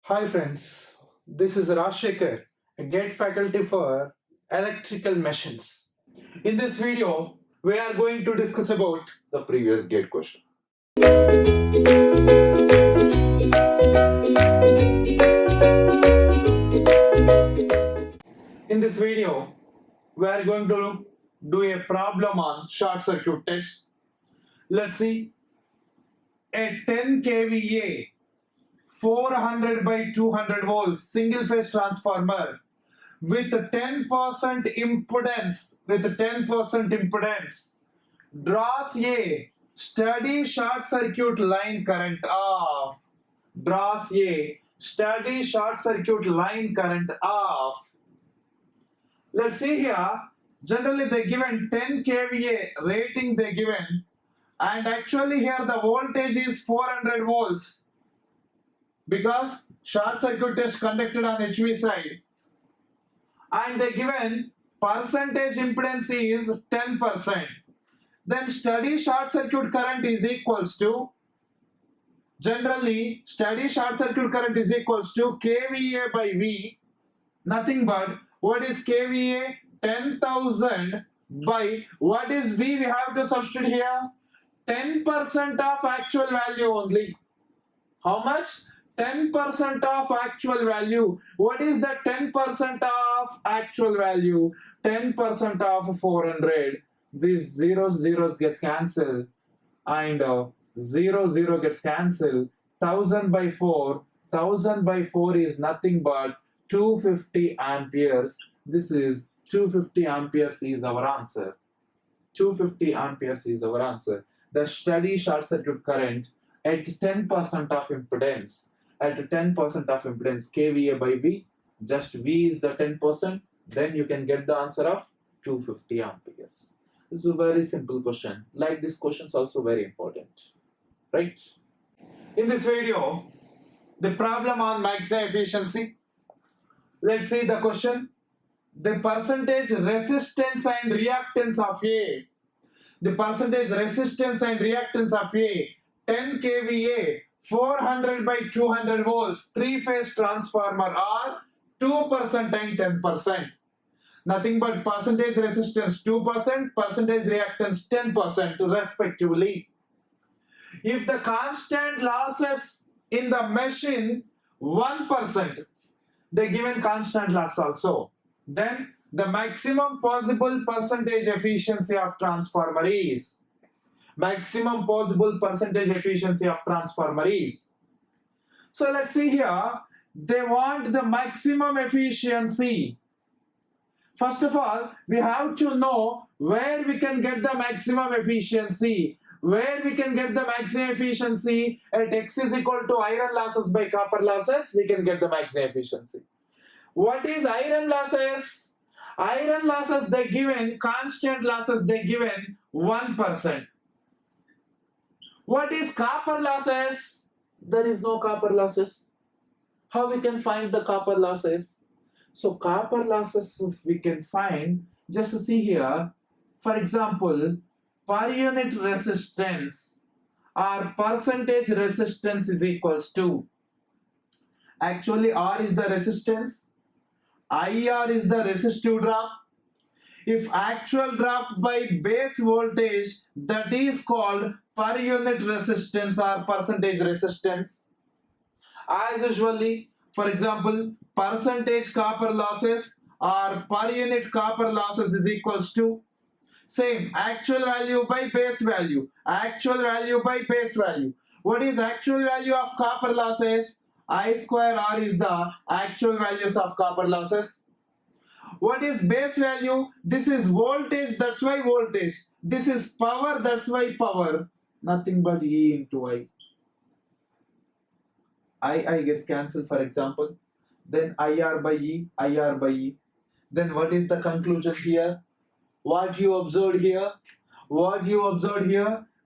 Hi friends, this is Rashekar, a GATE faculty for electrical machines. In this video, we are going to discuss about the previous GATE question. In this video, we are going to do a problem on short circuit test. Let's see. A 10 kVA 400 by 200 volts single phase transformer with 10% impedance draws a steady short circuit line current of let's see here. Generally they given 10 kVA rating they given, and actually here the voltage is 400 volts because short circuit test conducted on HV side, and they given percentage impedance is 10%. Then steady short circuit current is equals to, generally steady short circuit current is equals to kVA by V, nothing but what is kVA? 10,000 by what is V? We have to substitute here 10% of actual value only. How much? 10% of actual value. What is the 10% of actual value? 10% of 400. These zeros gets cancelled, and 0 gets cancelled. 1000 by 4. 1000 by 4 is nothing but 250 amperes. This is 250 amperes is our answer. 250 amperes is our answer. The steady short circuit current at 10% of impedance, kVA by V, just V is the 10%, then you can get the answer of 250 amperes. This is a very simple question. Like this question is also very important, right? In this video, the problem on maximum efficiency. Let's see the question. The percentage resistance and reactance of A. The percentage resistance and reactance of A 10 kVA 400 by 200 volts 3-phase transformer are 2% and 10%. Nothing but percentage resistance 2%, percentage reactance 10% respectively. If the constant losses in the machine 1%, they given constant loss also, then the maximum possible percentage efficiency of transformer is. So let's see here. They want the maximum efficiency. First of all, we have to know where we can get the maximum efficiency. At X is equal to iron losses by copper losses, we can get the maximum efficiency. What is iron losses? Iron losses they given, constant losses they given 1%. What is copper losses? There is no copper losses. How we can find the copper losses? So copper losses we can find, just to see here, for example, per unit resistance or percentage resistance is equals to, actually R is the resistance, IR is the resistive drop. If actual drop by base voltage, that is called per unit resistance or percentage resistance. As usually, for example, percentage copper losses or per unit copper losses is equals to, same, actual value by base value. What is actual value of copper losses? I square R is the actual values of copper losses. What is base value? This is voltage, that's why voltage. This is power, that's why power. Nothing but E into I. I gets cancelled, for example. Then IR by E. Then what is the conclusion here? What you observed here?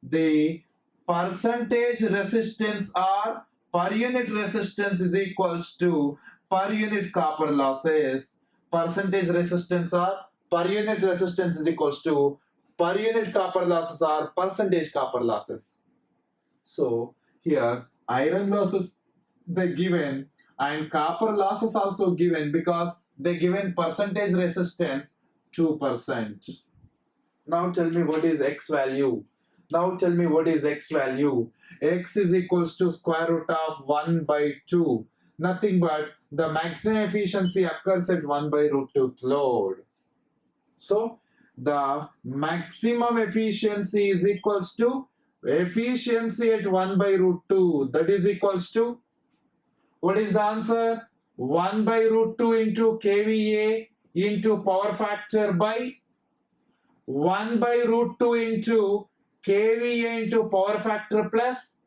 The percentage resistance or per unit resistance is equals to per unit copper losses. Percentage resistance or per unit resistance is equals to per unit copper losses or percentage copper losses. So here iron losses they given, and copper losses also given because they given percentage resistance 2%. Now tell me what is X value. Now tell me what is X value. X is equals to square root of 1 by 2. Nothing but the maximum efficiency occurs at 1 by root 2 load. So the maximum efficiency is equals to efficiency at 1 by root 2. That is equals to, what is the answer? 1 by root 2 into kVA into power factor by 1 by root 2 into kVA into power factor plus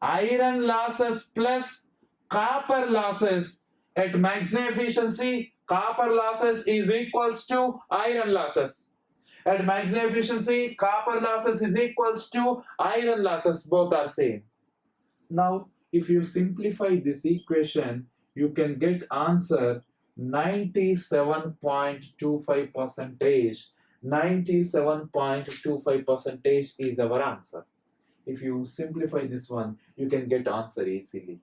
iron losses plus copper losses at maximum efficiency. Copper losses is equals to iron losses. At maximum efficiency, copper losses is equals to iron losses. Both are same. Now, if you simplify this equation, you can get answer 97.25 percentage. 97.25 percentage is our answer. If you simplify this one, you can get answer easily.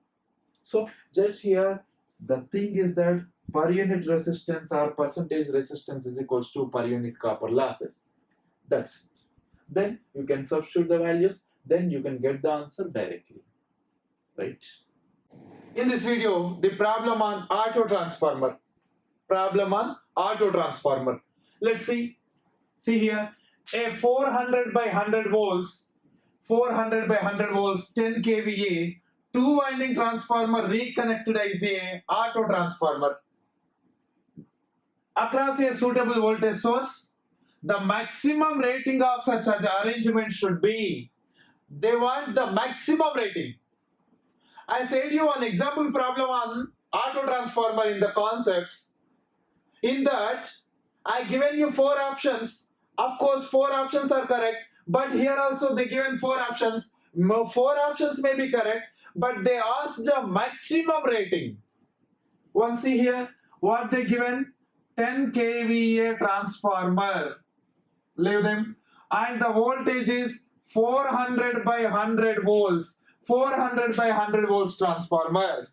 So just here, the thing is that per unit resistance or percentage resistance is equals to per unit copper losses. That's it. Then you can substitute the values, then you can get the answer directly. Right? In this video, the problem on auto transformer. Problem on auto transformer. Let's see. See here, a 400 by 100 volts, 400 by 100 volts, 10 kVA, two winding transformer reconnected as a auto transformer. Across a suitable voltage source, the maximum rating of such an arrangement should be, they want the maximum rating. I said you an example problem on auto transformer in the concepts. In that, I given you 4 options. Of course, 4 options are correct, but here also they given 4 options. 4 options may be correct, but they asked the maximum rating. One, see here, what they given? 10 kVA transformer. Leave them. And the voltage is 400 by 100 volts. 400 by 100 volts transformer.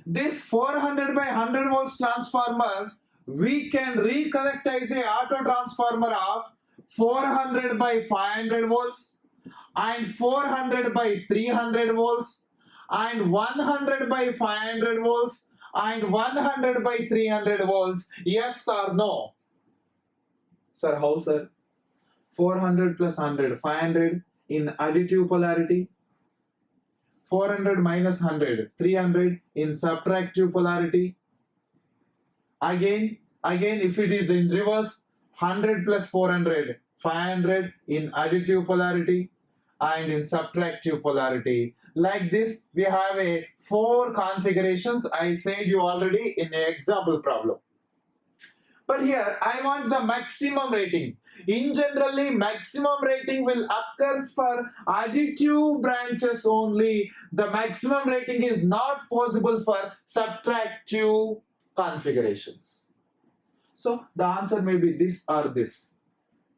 This 400 by 100 volts transformer, we can reconnect as a auto transformer of 400 by 500 volts and 400 by 300 volts and 100 by 500 volts and 100 by 300 volts. Yes or no? Sir, how sir? 400 plus 100, 500 in additive polarity. 400 minus 100, 300 in subtractive polarity. Again, if it is in reverse, 100 plus 400, 500 in additive polarity and in subtractive polarity. Like this, we have a 4 configurations. I said you already in the example problem. But here, I want the maximum rating. In generally, maximum rating will occur for additive branches only. The maximum rating is not possible for subtractive configurations. So, the answer may be this or this.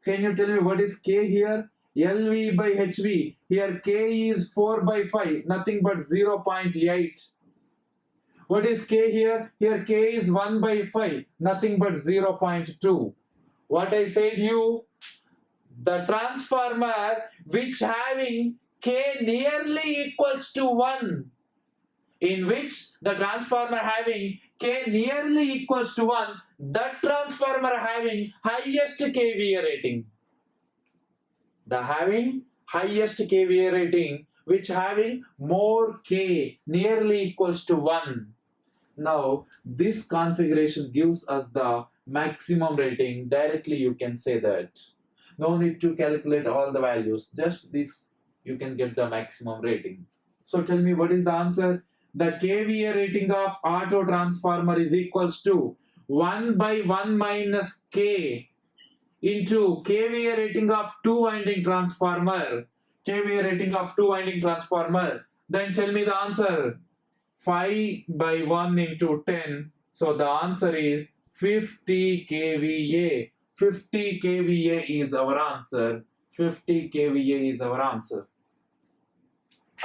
Can you tell me what is K here? LV by HV. Here K is 4 by 5, nothing but 0.8. What is K here? Here K is 1 by 5, nothing but 0.2. What I said you, the transformer which having K nearly equals to 1, in which the transformer having K nearly equals to 1, that transformer having highest kVA rating. The having highest kVA rating which having more K nearly equals to 1. Now, this configuration gives us the maximum rating. Directly you can say that. No need to calculate all the values. Just this, you can get the maximum rating. So tell me what is the answer? The kVA rating of auto transformer is equals to 1 by 1 minus K into kVA rating of 2 winding transformer. kVA rating of 2 winding transformer. Then tell me the answer. 5 by 1 into 10. So the answer is 50 kVA. 50 kVA is our answer. 50 kVA is our answer.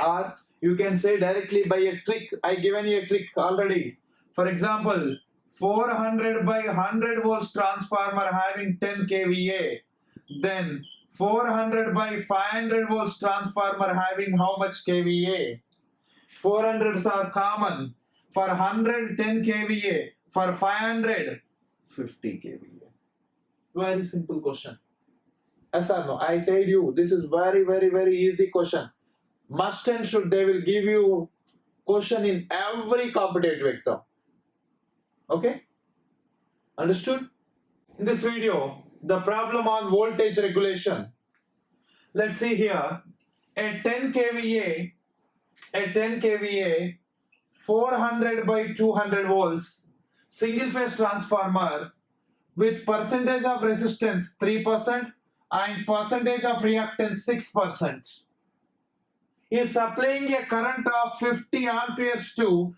Or You can say directly by a trick. I given you a trick already. For example, 400 by 100 volts transformer having 10 kVA. Then 400 by 500 volts transformer having how much kVA? 400s are common. For 100, 10 kVA. For 500, 50 kVA. Very simple question. Yes or no? I said you, this is very easy question. Must and should, they will give you question in every competitive exam. Okay? Understood? In this video, the problem on voltage regulation. Let's see here. A 10 kVA, 400 by 200 volts, single phase transformer with percentage of resistance 3% and percentage of reactance 6%. Is supplying a current of 50 amperes to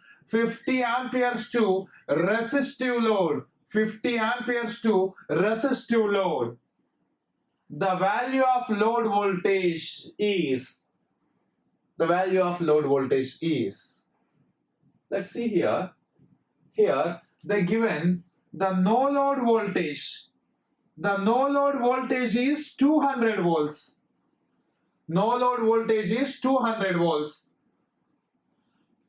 resistive load. 50 amperes to resistive load. The value of load voltage is. Let's see here. Here they given the no load voltage. The no load voltage is 200 volts. No load voltage is 200 volts.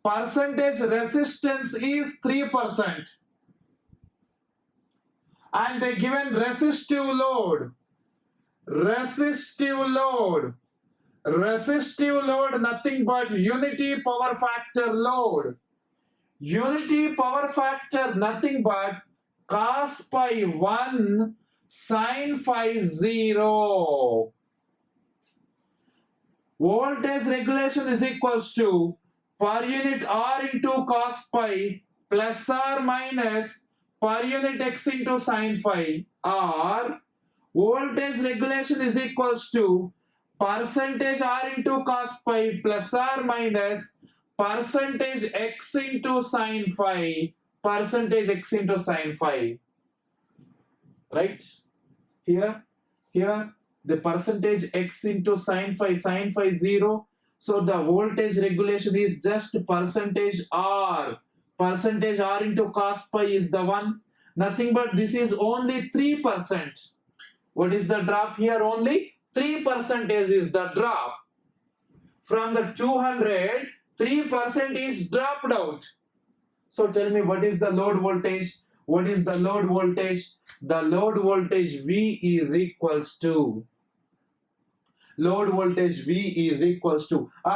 Percentage resistance is 3%. And they given resistive load. Resistive load nothing but unity power factor load. Unity power factor nothing but cos pi 1 sin phi 0. Voltage regulation is equals to per unit R into cos pi plus or minus per unit x into sin phi, or voltage regulation is equals to percentage R into cos pi plus or minus percentage x into sin phi, right? Here the percentage x into sin phi 0. So the voltage regulation is just percentage R. Percentage R into cos pi is the one. Nothing but this is only 3%. What is the drop here? Only 3% is the drop. From the 200, 3% is dropped out. So tell me, what is the load voltage? The load voltage V is equals to. Or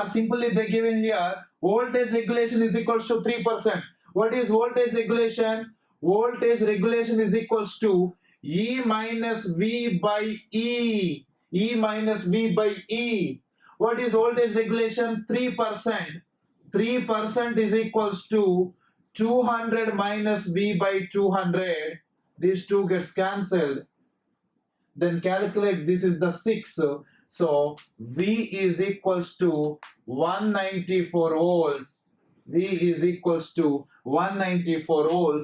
simply they given here, voltage regulation is equals to 3%. What is voltage regulation? Voltage regulation is equals to E minus V by E. What is voltage regulation? 3%. 3% is equals to 200 minus V by 200. These two gets cancelled. Then calculate, this is the 6. So V is equals to 194 volts.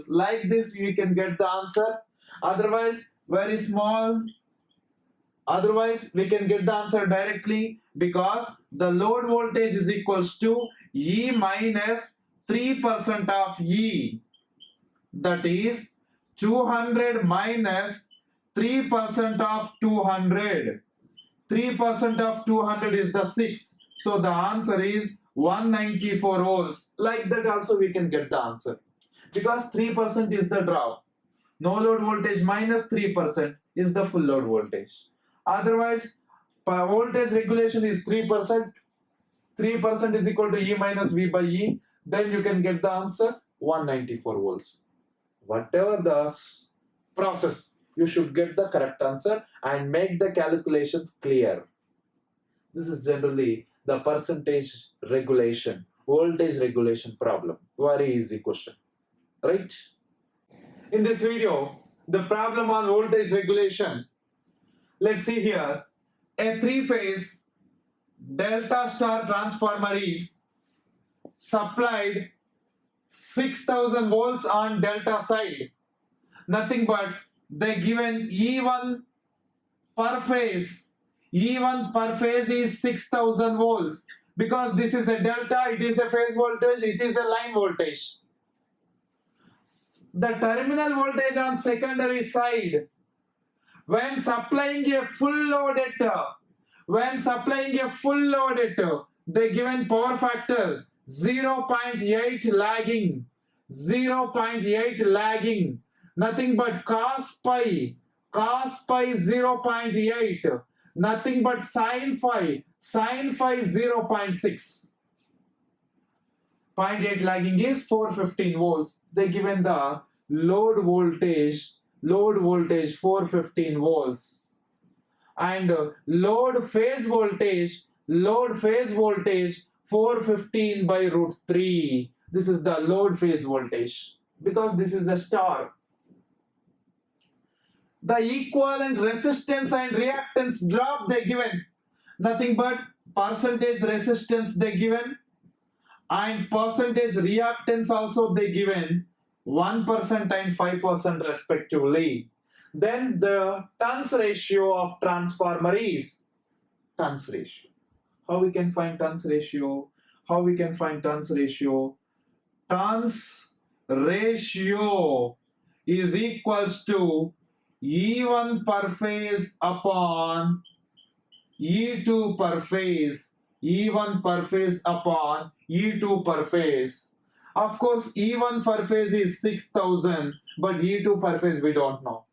Like this you can get the answer. Otherwise, very small. Otherwise, we can get the answer directly, because the load voltage is equals to E minus 3% of E. That is 200 minus 3% of 200. 3% of 200 is the 6. So the answer is 194 volts. Like that also we can get the answer. Because 3% is the drop. No load voltage minus 3% is the full load voltage. Otherwise, voltage regulation is 3%. 3% is equal to E minus V by E. Then you can get the answer 194 volts. Whatever the process, you should get the correct answer and make the calculations clear. This is generally the percentage regulation, voltage regulation problem. Very easy question, right? In this video, the problem on voltage regulation. Let's see here. A three-phase delta star transformer is supplied 6000 volts on delta side. Nothing but they given E1 per phase. E1 per phase is 6000 volts. Because this is a delta, it is a phase voltage, it is a line voltage. The terminal voltage on secondary side, when supplying a full load at the given power factor 0.8 lagging, 0.8 lagging, nothing but cos pi 0.8, nothing but sin phi 0.6. 0.8 lagging is 415 volts. They given the load voltage 415 volts, and load phase voltage 415 by root 3. This is the load phase voltage because this is a star. The equivalent resistance and reactance drop they given, nothing but percentage resistance they given and percentage reactance also they given, 1% and 5% respectively. Then the turns ratio of transformer is turns ratio. How we can find turns ratio? Turns ratio is equals to E1 per phase upon E2 per phase. E1 per phase upon E2 per phase. Of course, E1 per phase is 6000, but E2 per phase we don't know.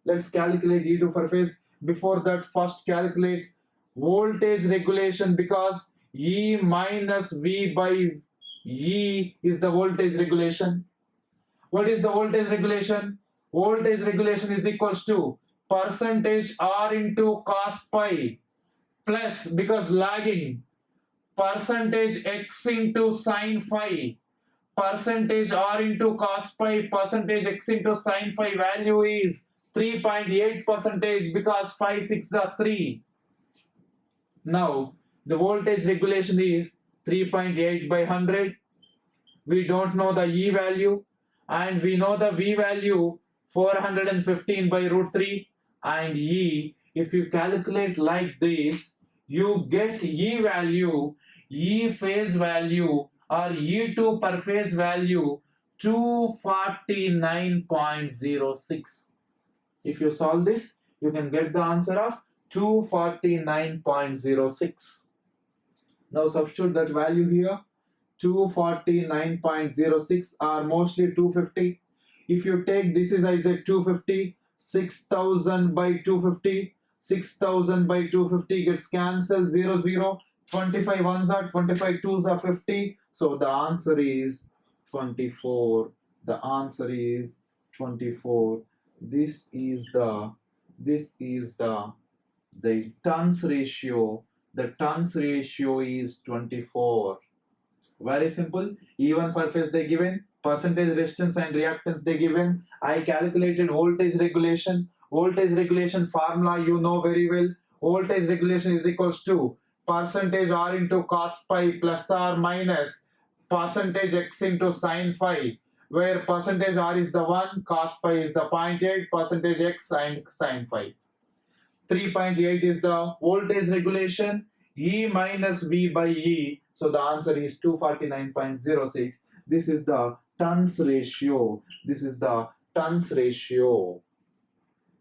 Let's calculate E2 per phase. Before that, first calculate voltage regulation, because E minus V by E is the voltage regulation. What is the voltage regulation? Voltage regulation is equals to percentage R into cos pi plus, because lagging, percentage X into sin phi, percentage R into cos pi, percentage X into sin phi. Value is 3.8% because 5 6 are 3. Now the voltage regulation is 3.8 by 100. We don't know the E value, and we know the V value 415 by root 3, and E, if you calculate like this, you get E value, E phase value or E2 per phase value 249.06. If you solve this, you can get the answer of 249.06. Now substitute that value here. 249.06 or mostly 250. If you take this is as a 250, 6000 by 250, 6000 by 250 gets cancelled, 0 0. 25 ones are 25 twos are 50. So the answer is 24. The answer is 24. This is the turns ratio. The turns ratio is 24. Very simple. E1 per phase they given, percentage resistance and reactance they given. I calculated voltage regulation. Voltage regulation formula you know very well. Voltage regulation is equals to percentage R into cos pi plus or minus percentage X into sin phi, where percentage R is the 1, cos pi is the 0.8, percentage X and sin phi. 3.8 is the voltage regulation, E minus V by E. So the answer is 249.06. This is the turns ratio.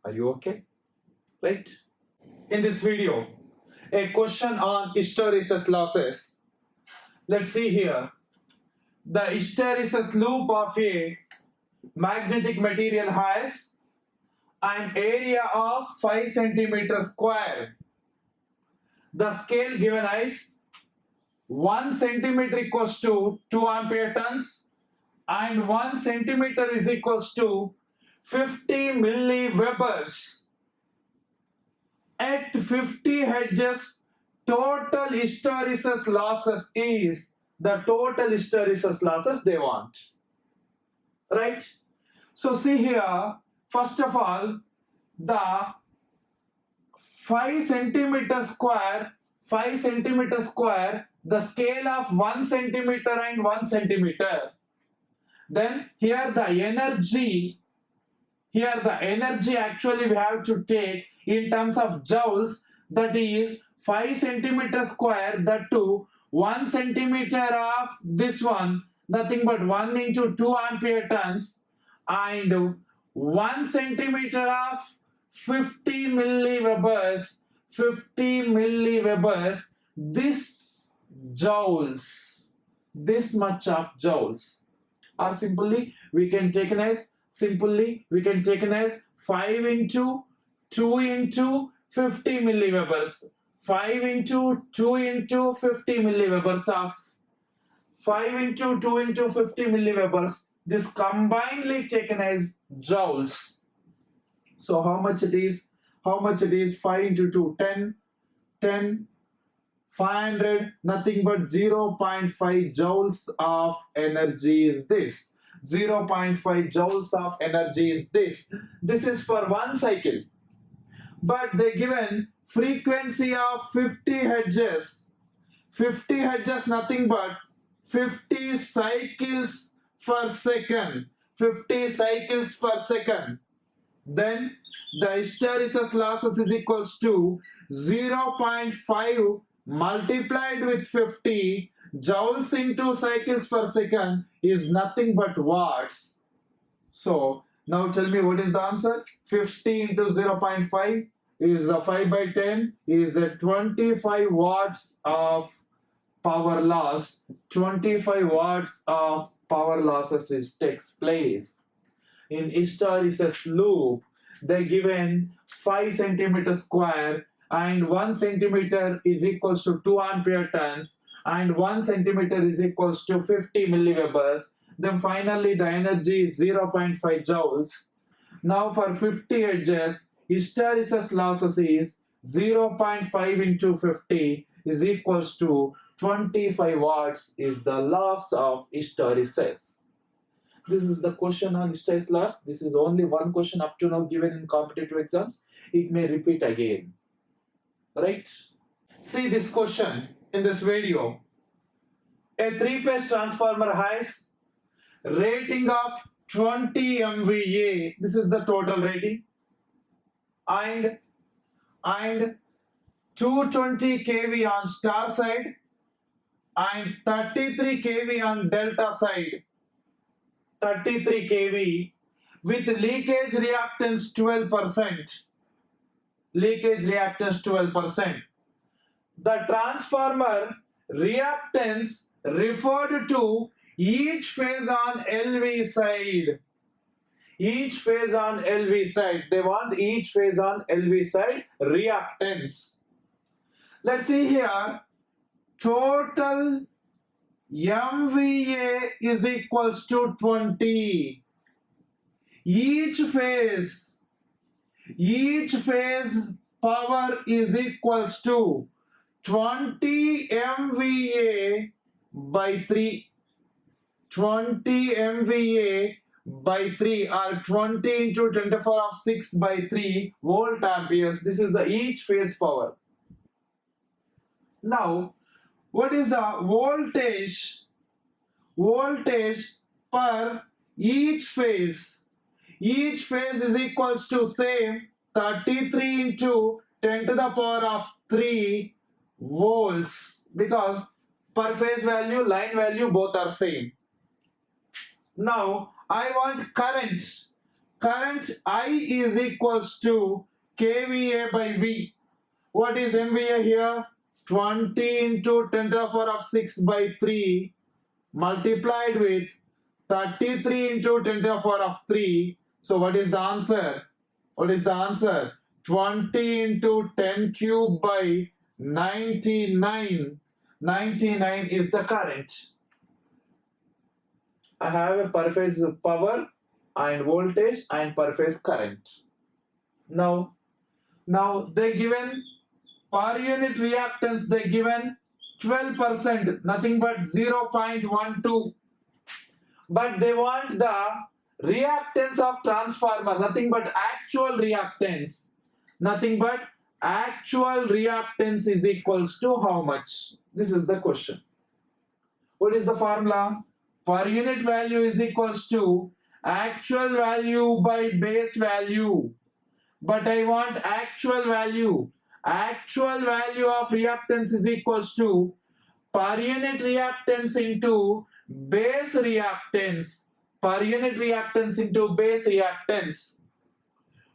Are you okay? Right? In this video, a question on hysteresis losses. Let's see here. The hysteresis loop of a magnetic material has an area of 5 centimeters square. The scale given is 1 centimeter equals to 2 ampere turns and 1 centimeter is equals to 50 milliwebers. At 50 Hz, total hysteresis losses is the total hysteresis losses they want. Right? So see here, first of all, the 5 centimeter square, the scale of 1 centimeter and 1 centimeter. Then here the energy actually we have to take in terms of joules, that is 5 centimeter square, that too 1 centimeter of this one, nothing but 1 into 2 ampere turns, and 1 centimeter of 50 milliwebers, 50 milliwebers, this joules, this much of joules. Or simply we can take as 5 into 2 into 50 milliwebers. 5 into 2 into 50 milliwebers of 5 into 2 into 50 milliwebers. This combinedly taken as joules. So how much it is? 5 into 2, 10, 500, nothing but 0.5 joules of energy is this. 0.5 joules of energy is this. This is for one cycle. But they given frequency of 50 hertz. 50 hertz, nothing but 50 cycles per second. 50 cycles per second. Then the hysteresis losses is equals to 0.5 multiplied with 50 joules into cycles per second is nothing but watts. So now tell me what is the answer? 50 into 0.5 is 5 by 10 is 25 watts of power loss. 25 watts of power losses which takes place. In hysteresis loop, they given 5 centimeter square and 1 centimeter is equals to 2 ampere turns and 1 centimeter is equals to 50 milliwebers. Then finally the energy is 0.5 joules. Now for 50 edges, hysteresis losses is 0.5 into 50 is equals to 25 watts is the loss of hysteresis. This is the question on hysteresis loss. This is only one question up to now given in competitive exams. It may repeat again. Right? See this question in this video. A three-phase transformer has rating of 20 MVA. This is the total rating. And 220 kV on star side and 33 kV on delta side. 33 kV with leakage reactance 12%. Leakage reactance 12%. The transformer reactance referred to each phase on LV side. Each phase on LV side. They want each phase on LV side reactance. Let's see here. Total MVA is equals to 20. Each phase power is equals to 20 MVA by 3. 20 MVA by 3 or 20 into 10 to the power of 6 by 3 volt amperes. This is the each phase power. Now, what is the voltage per each phase? Each phase is equals to same 33 into 10 to the power of 3 volts because per phase value, line value both are same. Now I want current. Current I is equals to kVA by V. What is MVA here? 20 into 10 to the power of 6 by 3 multiplied with 33 into 10 to the power of 3. So what is the answer? What is the answer? 20 into 10 cube by 99. 99 is the current. I have a per phase power and voltage and per phase current. Now they given per unit reactance, they given 12%, nothing but 0.12. But they want the reactance of transformer, nothing but actual reactance. Nothing but actual reactance is equals to how much? This is the question. What is the formula? Per unit value is equals to actual value by base value. But I want actual value. actual value of reactance is equals to per unit reactance into base reactance. Per unit reactance into base reactance.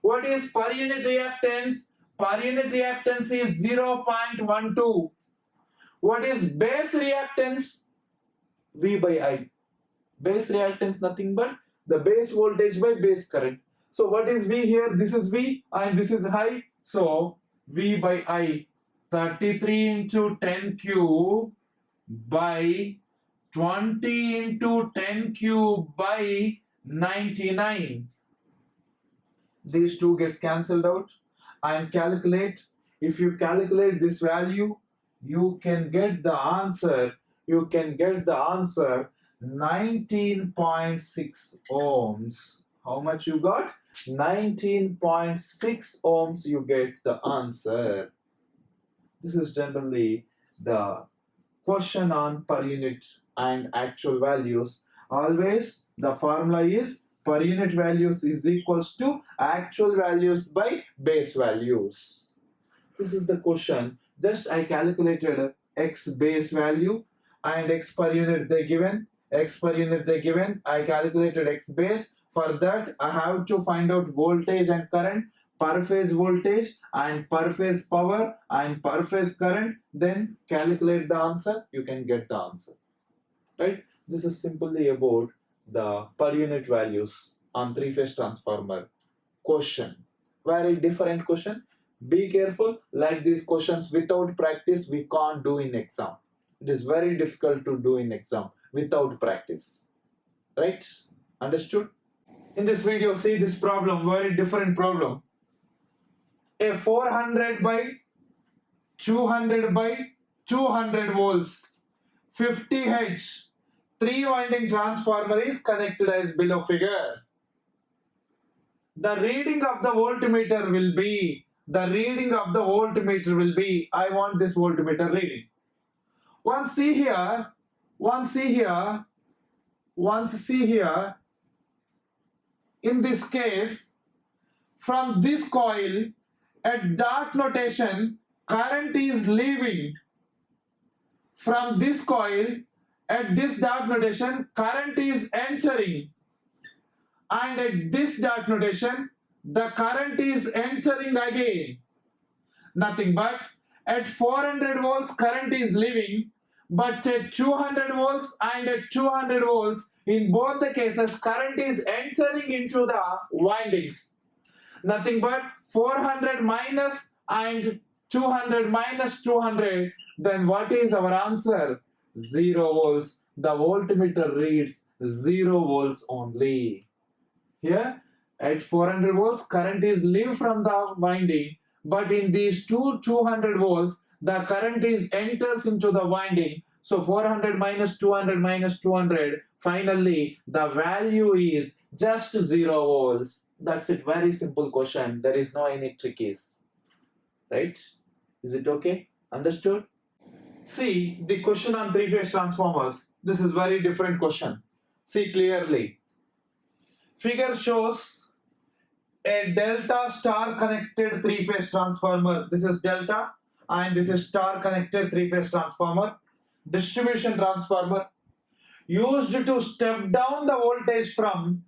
What is per unit reactance? Per unit reactance is 0.12. What is base reactance? V by I. Base reactance nothing but the base voltage by base current. So what is V here? This is V and this is I. So V by I, 33 into 10 cube by 20 into 10 cube by 99. These two gets cancelled out and calculate. If you calculate this value, you can get the answer. 19.6 ohms. How much you got? 19.6 ohms you get the answer. This is generally the question on per unit and actual values. Always the formula is per unit values is equals to actual values by base values. This is the question. Just I calculated x base value and x per unit they given. I calculated x base. For that I have to find out voltage and current, per phase voltage and per phase power and per phase current, then calculate the answer. You can get the answer, right? This is simply about the per unit values on three-phase transformer question. Very different question. Be careful, like these questions without practice we can't do in exam. It is very difficult to do in exam without practice, right? Understood? In this video, see this problem, very different problem. A 400 by 200 by 200 volts 50 Hz 3-winding transformer is connected as below figure. The reading of the voltmeter will be, I want this voltmeter reading. Once see here, in this case, from this coil at dot notation, current is leaving. From this coil at this dot notation, current is entering. And at this dot notation, the current is entering again. Nothing but at 400 volts, current is leaving. But at 200 volts and at 200 volts, in both the cases, current is entering into the windings. Nothing but 400 minus and 200 minus 200. Then what is our answer? 0 volts. The voltmeter reads 0 volts only. Here, at 400 volts, current is leave from the winding. But in these 200 volts, the current is enters into the winding. So 400 minus 200, finally the value is just 0 volts. That's it. Very simple question. There is no any trickies. Right? Is it okay? Understood? See the question on three-phase transformers. This is very different question. See clearly. Figure shows a delta star connected three-phase transformer. This is delta and this is star connected three-phase transformer. Distribution transformer used to step down the voltage from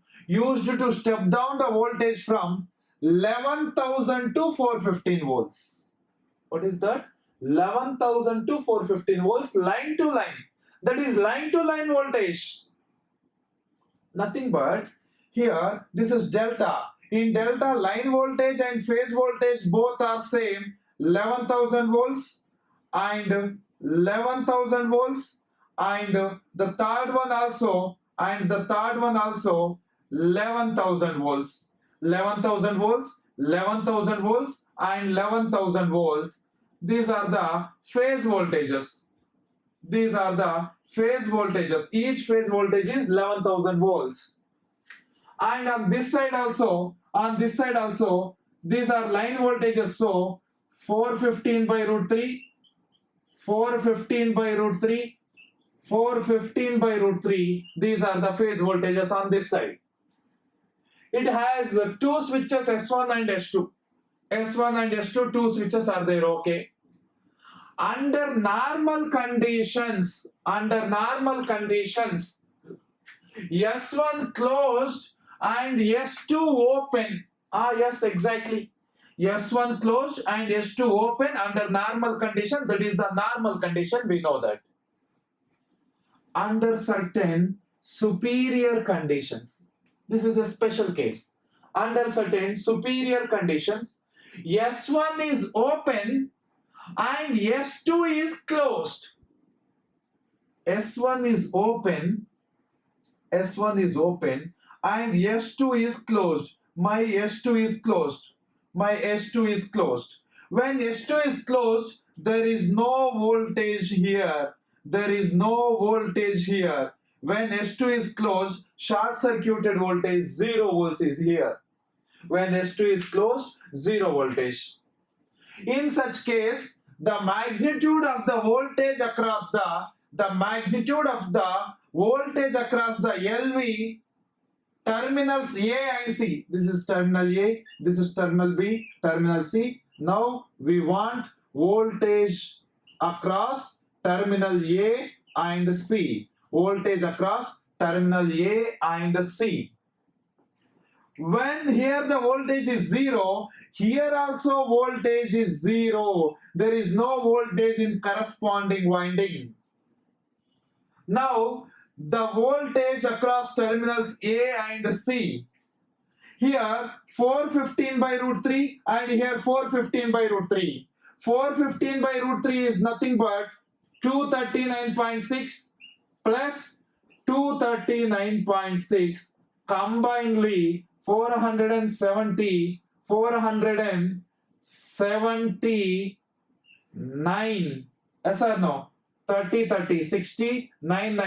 11,000 to 415 volts. What is that? 11,000 to 415 volts line to line. That is line to line voltage. Nothing but here this is delta. In delta, line voltage and phase voltage both are same, 11,000 volts and 11,000 volts, and the third one also 11,000 volts, 11,000 volts, 11,000 volts and 11,000 volts. These are the phase voltages. Each phase voltage is 11,000 volts. And on this side also, these are line voltages. So 415 by root 3, 415 by root 3, 415 by root 3. These are the phase voltages on this side. It has two switches S1 and S2. S1 and S2, two switches are there, okay. Under normal conditions, S1 closed and S2 open. Ah, yes, exactly. S1 closed and S2 open under normal condition. That is the normal condition, we know that. Under certain superior conditions, this is a special case. Under certain superior conditions, S1 is open and S2 is closed. S1 is open and S2 is closed. My S2 is closed. When S2 is closed, there is no voltage here. When S2 is closed, short circuited voltage 0 volts is here. When S2 is closed, 0 voltage. In such case, the magnitude of the voltage across the LV terminals A and C. This is terminal A, this is terminal B, terminal C. Now we want voltage across terminal A and C. When here the voltage is 0, here also voltage is 0. There is no voltage in corresponding winding. Now, the voltage across terminals A and C. Here 415 by root 3 and here 415 by root 3. 415 by root 3 is nothing but 239.6 plus 239.6 combinedly 479. Yes or no? 30, 60, 9,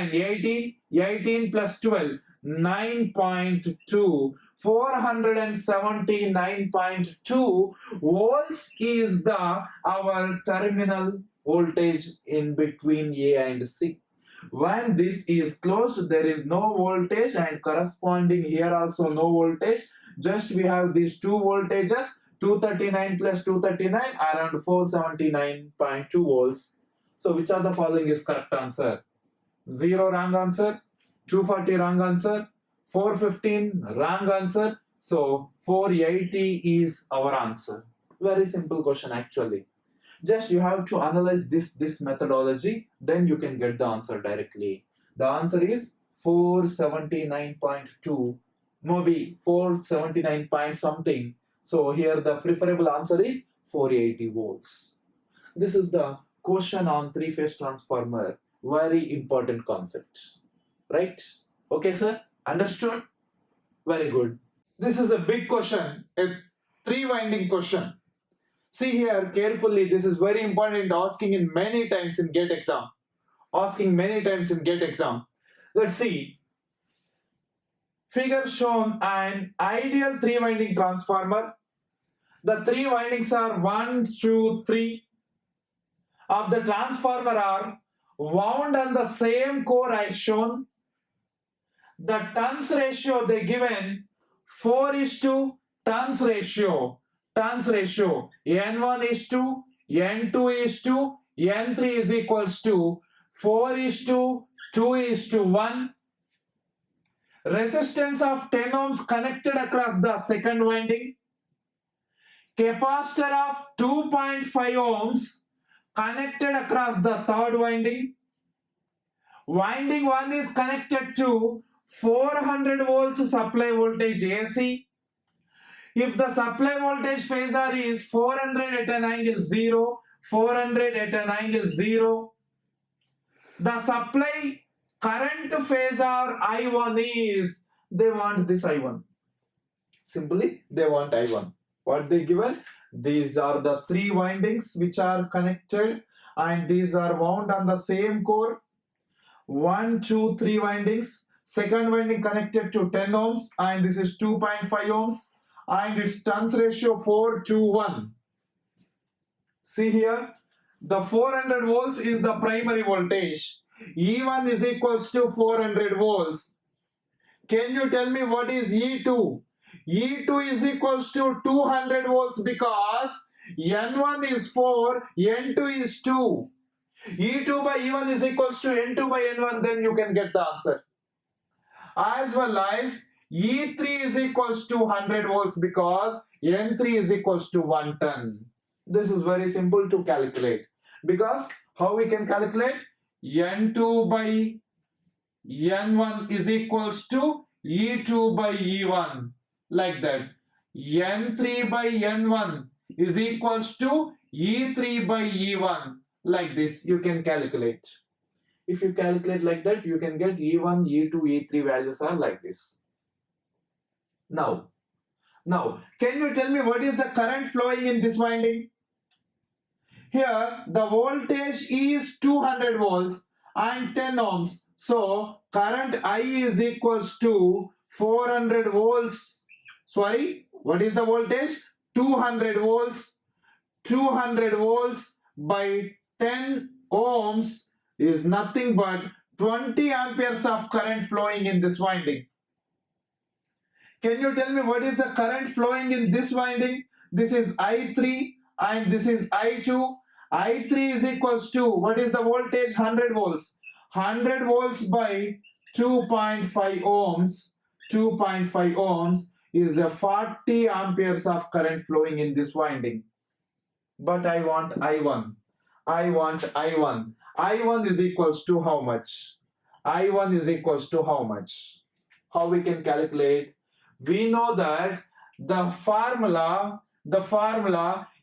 18 plus 12, 9.2. 479.2 volts is our terminal voltage in between A and C. When this is closed, there is no voltage, and corresponding here also no voltage. Just we have these two voltages, 239 plus 239, around 479.2 volts. So which of the following is correct answer? 0 wrong answer, 240 wrong answer, 415 wrong answer. So 480 is our answer. Very simple question actually. Just you have to analyze this methodology, then you can get the answer directly. The answer is 479.2, maybe 479 point something. So here the preferable answer is 480 volts. This is the question on three-phase transformer. Very important concept, right? Okay, sir, understood? Very good. This is a big question, a three-winding question. See here carefully, this is very important, asking in many times in GATE exam. Let's see. Figure shown an ideal three-winding transformer. The three windings are 1, 2, 3 of the transformer are wound on the same core as shown. The turns ratio they given 4:, turns ratio N1:, N2:, N3 is equals to 4:2:1. Resistance of 10 ohms connected across the second winding. Capacitor of 2.5 ohms connected across the third winding. Winding 1 is connected to 400 volts supply voltage AC. If the supply voltage phasor is 400 at an angle 0, 400 at an angle 0, the supply current phasor I1 is, they want this I1. Simply, they want I1. What they given? These are the three windings which are connected and these are wound on the same core. 1, 2, 3 windings. Second winding connected to 10 ohms and this is 2.5 ohms and its turns ratio 4:1. See here, the 400 volts is the primary voltage. E1 is equals to 400 volts. Can you tell me what is E2? E2 is equals to 200 volts because N1 is 4, N2 is 2. E2 by E1 is equals to N2 by N1, then you can get the answer. As well as E3 is equals to 100 volts because N3 is equals to 1 ton. This is very simple to calculate because how we can calculate? N2 by N1 is equals to E2 by E1, like that. N3 by N1 is equals to E3 by E1, like this you can calculate. If you calculate like that, you can get E1, E2, E3 values are like this. Now, can you tell me what is the current flowing in this winding? Here, the voltage is 200 volts and 10 ohms. So, current I is equals to 400 volts. Sorry, what is the voltage? 200 volts. 200 volts by 10 ohms is nothing but 20 amperes of current flowing in this winding. Can you tell me what is the current flowing in this winding? This is I3 and this is I2. I3 is equals to, what is the voltage? 100 volts. 100 volts by 2.5 ohms. 2.5 ohms is a 40 amperes of current flowing in this winding. But I want I1. I1 is equals to how much? I1 is equals to how much? How we can calculate? We know that the formula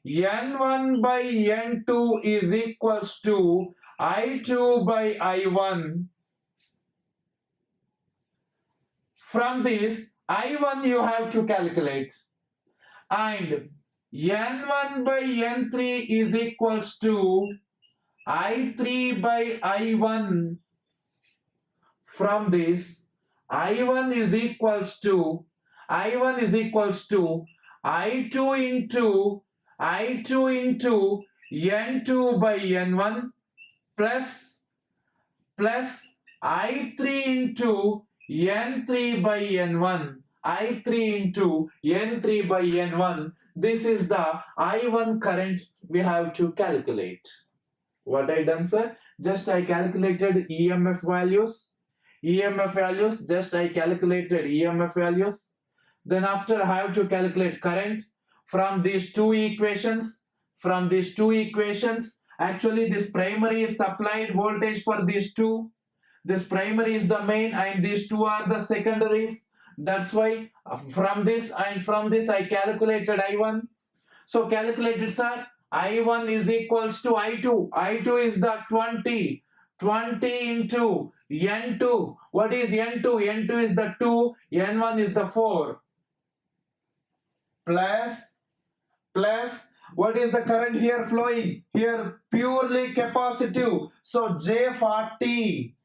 N1 by N2 is equals to I2 by I1. From this, I1 you have to calculate. And N1 by N3 is equals to I3 by I1. From this, I1 is equals to I2 into N2 by N1 plus I3 into N3 by N1. I3 into N3 by N1. This is the I1 current we have to calculate. What I done, sir? Just I calculated EMF values. Just I calculated EMF values. Then after I have to calculate current from these two equations. Actually this primary is supplied voltage for these two. This primary is the main and these two are the secondaries. That's why from this I calculated I1. So calculated, sir. I1 is equals to I2. I2 is the 20 into N2. What is N2? N2 is the 2. N1 is the 4. Plus what is the current here flowing? Here purely capacitive. So J40.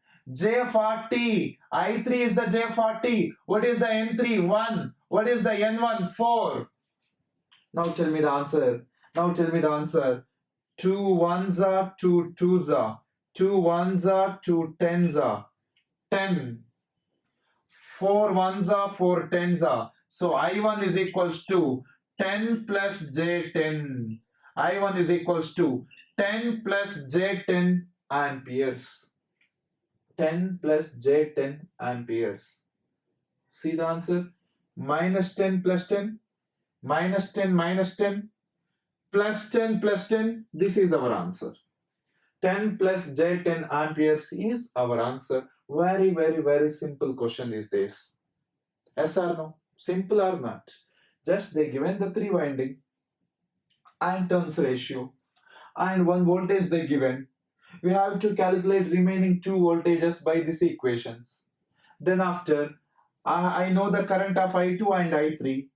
I3 is the J40. What is the N3? 1. What is the N1? 4. Now tell me the answer. 2 ones are 2 twos are. 2 ones are 2 tens are. 10. 4 ones are 4 tens are. So I1 is equals to 10 plus J10. I1 is equals to 10 plus J10 amperes. 10 plus J10 amperes. See the answer? Minus 10 plus 10. Minus 10 minus 10. Plus 10 plus 10. This is our answer. 10 plus J10 amperes is our answer. Very simple question is this. Yes or no? Simple or not? Just they given the 3 winding and turns ratio and 1 voltage they given. We have to calculate remaining 2 voltages by these equations. Then after I know the current of I2 and I3,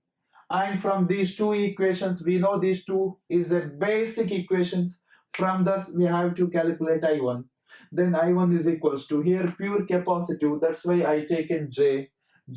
and from these 2 equations we know these 2 is a basic equations. From this we have to calculate I1. Then I1 is equals to here pure capacitive. That's why I taken J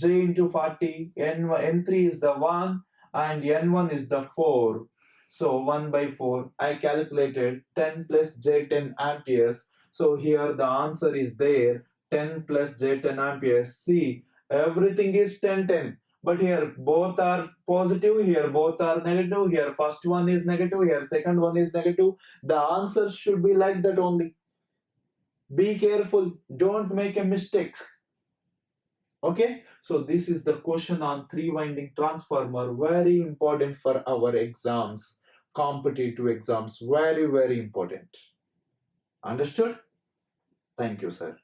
into 40. N3 is the 1 and N1 is the 4. So 1 by 4. I calculated 10 plus J10 amperes. So here the answer is there. 10 plus J10 amperes. See, everything is 10. But here both are positive, here both are negative, here first one is negative, here second one is negative. The answer should be like that only. Be careful, don't make a mistake. Okay, so this is the question on three winding transformer, very important for our exams, competitive exams, very important. Understood? Thank you, sir.